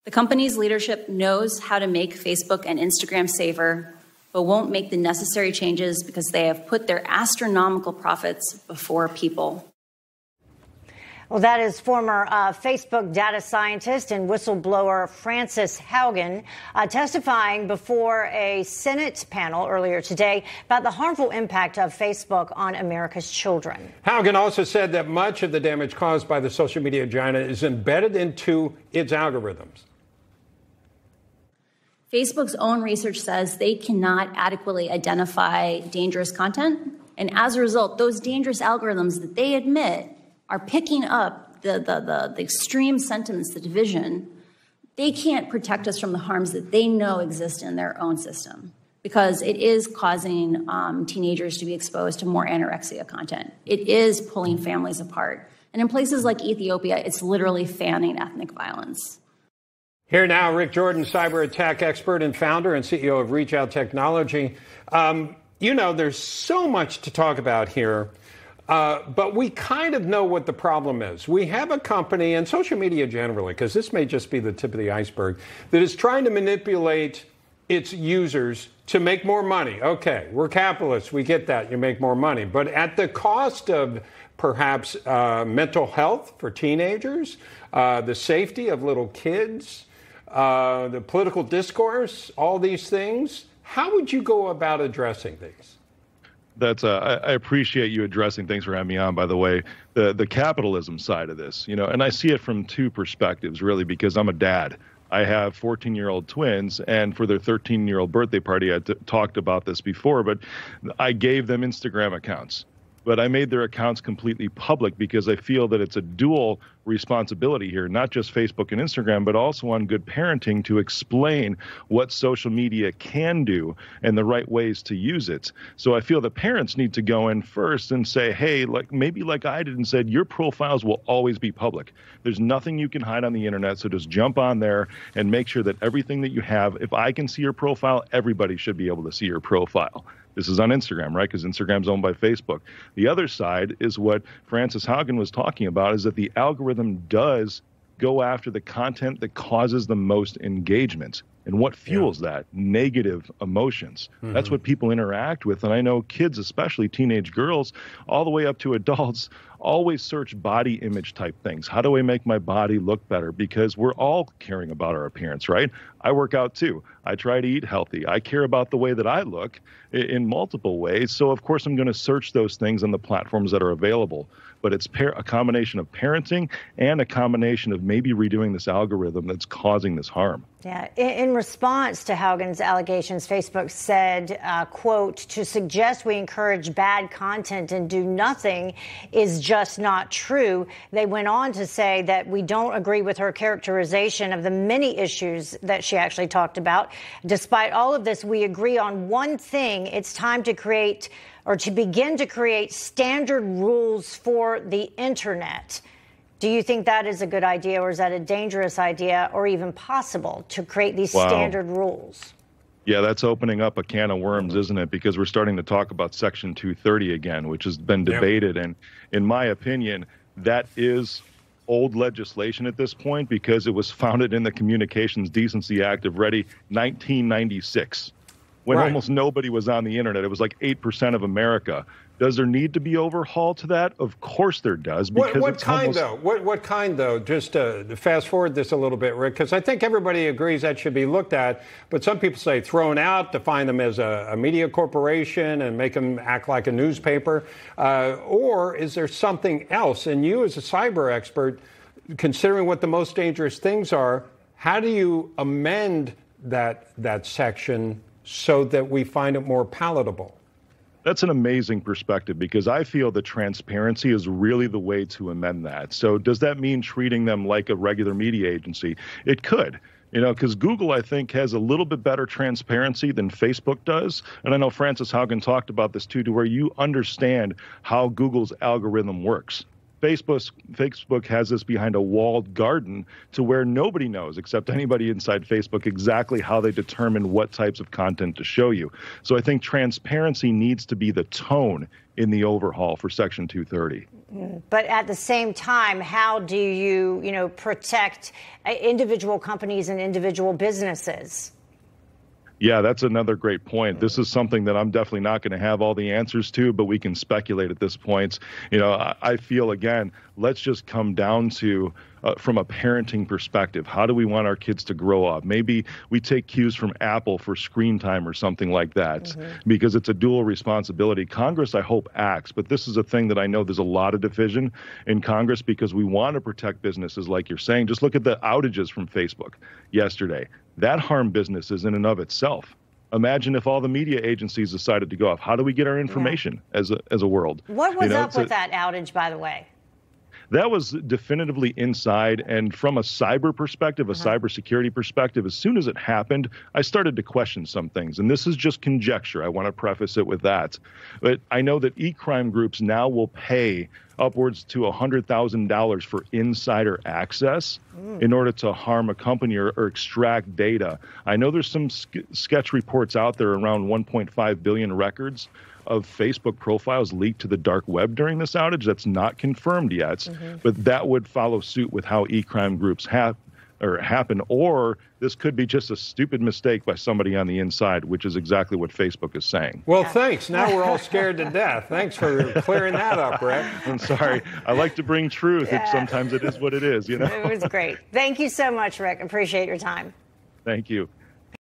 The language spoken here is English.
The company's leadership knows how to make Facebook and Instagram safer, but won't make the necessary changes because they have put their astronomical profits before people. Well, that is former Facebook data scientist and whistleblower Frances Haugen testifying before a Senate panel earlier today about the harmful impact of Facebook on America's children. Haugen also said that much of the damage caused by the social media giant is embedded into its algorithms. Facebook's own research says they cannot adequately identify dangerous content, and as a result, those dangerous algorithms that they admit are picking up the extreme sentiments, the division. They can't protect us from the harms that they know exist in their own system because it is causing teenagers to be exposed to more anorexia content. It is pulling families apart. And in places like Ethiopia, it's literally fanning ethnic violence. Here now, Rick Jordan, cyber attack expert and founder and CEO of Reach Out Technology. You know, there's so much to talk about here. But we kind of know what the problem is. We have a company, and social media generally, because this may just be the tip of the iceberg, that is trying to manipulate its users to make more money. Okay, we're capitalists. We get that. You make more money. But at the cost of perhaps mental health for teenagers, the safety of little kids, the political discourse, all these things. How would you go about addressing these? I appreciate you addressing. Thanks for having me on, by the way. The capitalism side of this, you know, and I see it from two perspectives, really, because I'm a dad. I have 14-year-old twins, and for their 13-year-old birthday party, I talked about this before, but I gave them Instagram accounts. But I made their accounts completely public because I feel that it's a dual responsibility here, not just Facebook and Instagram, but also on good parenting to explain what social media can do and the right ways to use it. So I feel the parents need to go in first and say, hey, maybe like I did and said, your profiles will always be public. There's nothing you can hide on the internet, so just jump on there and make sure that everything that you have, if I can see your profile, everybody should be able to see your profile. This is on Instagram, right? Because Instagram's owned by Facebook. The other side is what Frances Haugen was talking about, is that the algorithm does go after the content that causes the most engagement. And what fuels that? Negative emotions. Mm-hmm. That's what people interact with. And I know kids, especially teenage girls, all the way up to adults, always search body image type things. How do I make my body look better? Because we're all caring about our appearance, right? I work out too. I try to eat healthy. I care about the way that I look in multiple ways. So of course I'm going to search those things on the platforms that are available. But it's a combination of parenting and a combination of maybe redoing this algorithm that's causing this harm. Yeah. In response to Haugen's allegations, Facebook said, quote, to suggest we encourage bad content and do nothing is just not true. They went on to say that we don't agree with her characterization of the many issues that she actually talked about. Despite all of this, we agree on one thing. It's time to create or to begin to create standard rules for the internet. Do you think that is a good idea, or is that a dangerous idea, or even possible to create these standard rules? Yeah, that's opening up a can of worms, isn't it? Because we're starting to talk about Section 230 again, which has been debated. And in my opinion, that is old legislation at this point because it was founded in the Communications Decency Act of 1996. When almost nobody was on the internet. It was like 8% of America. Does there need to be overhaul to that? Of course there does. Because what kind, though? What kind, though? Just to fast forward this a little bit, Rick, because I think everybody agrees that should be looked at. But some people say thrown out, define them as a media corporation and make them act like a newspaper. Or is there something else? And you, as a cyber expert, considering what the most dangerous things are, how do you amend that section so that we find it more palatable? That's an amazing perspective because I feel that transparency is really the way to amend that. So does that mean treating them like a regular media agency? It could. You know, because Google, I think, has a little bit better transparency than Facebook does. And I know Frances Haugen talked about this, too, to where you understand how Google's algorithm works. Facebook has this behind a walled garden to where nobody knows except anybody inside Facebook exactly how they determine what types of content to show you. So I think transparency needs to be the tone in the overhaul for Section 230. But at the same time, how do you, protect individual companies and individual businesses? Yeah, that's another great point. This is something that I'm definitely not going to have all the answers to, but we can speculate at this point. I feel, again, let's just come down to, from a parenting perspective, how do we want our kids to grow up? Maybe we take cues from Apple for screen time or something like that, because it's a dual responsibility. Congress, I hope, acts, but this is a thing that I know there's a lot of division in Congress because we want to protect businesses, like you're saying. Just look at the outages from Facebook yesterday. That harmed businesses in and of itself. Imagine if all the media agencies decided to go off. How do we get our information as a world? What was up with that outage, by the way? That was definitively inside. And from a cyber perspective, a cybersecurity perspective, as soon as it happened, I started to question some things. And this is just conjecture. I want to preface it with that. But I know that e-crime groups now will pay upwards to $100,000 for insider access in order to harm a company or extract data. I know there's some sketch reports out there around 1.5 billion records of Facebook profiles leaked to the dark web during this outage. That's not confirmed yet, but that would follow suit with how e-crime groups happen, or this could be just a stupid mistake by somebody on the inside, which is exactly what Facebook is saying. Well, thanks. Now we're all scared to death. Thanks for clearing that up, Rick. I'm sorry. I like to bring truth. Sometimes it is what it is, It was great. Thank you so much, Rick. Appreciate your time. Thank you.